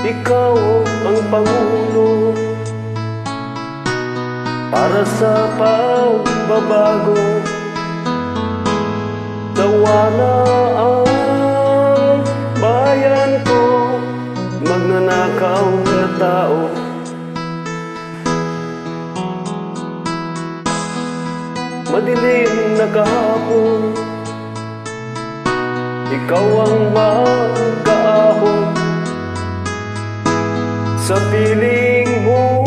ikaw ang Pangulo para sa pagbabago. Nawa na ang bayan ko, magnanakaw na tao. Madilim na kahapon, ikaw ang magkaahon. Sa piling mo,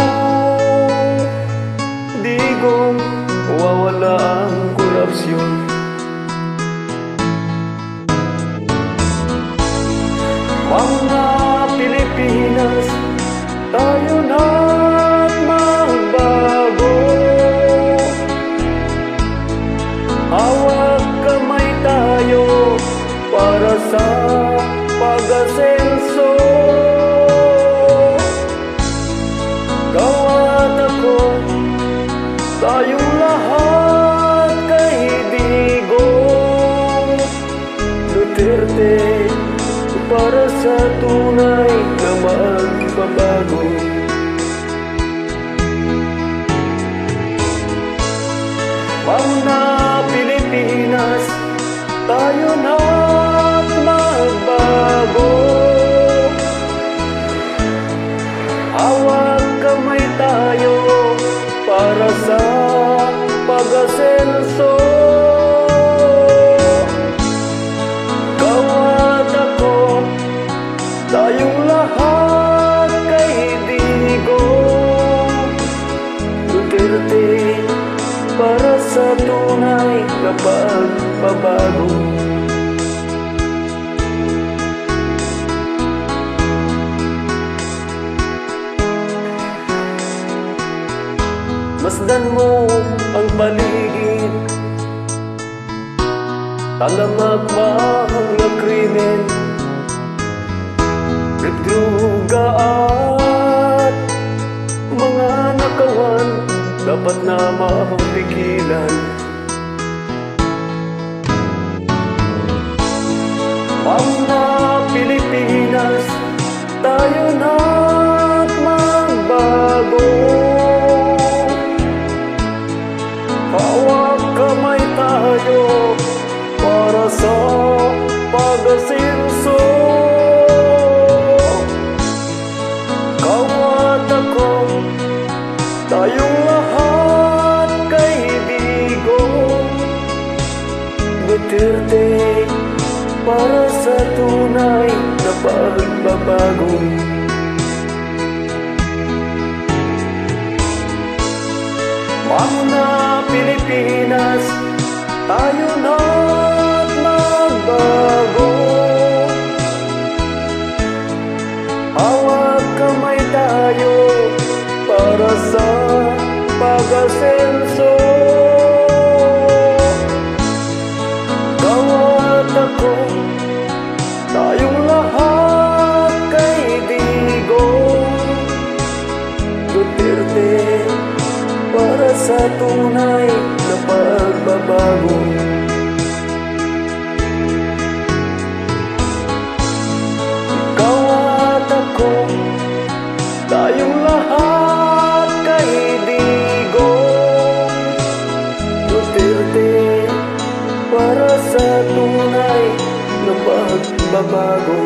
digong wawala ang korupsyon. Mga Pilipinas, tayo na't magbago. Hawak kamay tayo para sa pag-asenso. Kawa't ako, tayong lahat kay Digong Duterte, para sa tunay na magbabago. Mga Pilipinas, tayo na't magbago. Hawak kamay tayo para sa pag-asenso. Kawa't ako, tayong lahat kay Digong Duterte, para sa tunay na pagbabago. Masdan mo ang paligid, talamak mga krimen, droga at mga nakawan, dapat na mapigilan. Mga Pilipinas, tayo na't magbago. Hawak kamay tayo para sa pag-asenso. Kawa't ako, tayong lahat kay Digong Duterte, para sa tunay na pagbabago. Mga Pilipinas, tayo na't magbago. Hawak kamay tayo para sa pag-asenso. Kawa't ako, tayong lahat kay Digong Duterte, para sa tunay na pagbabago. Ikaw at ako, tayong lahat kay Digong Duterte, para sa tunay na pagbabago.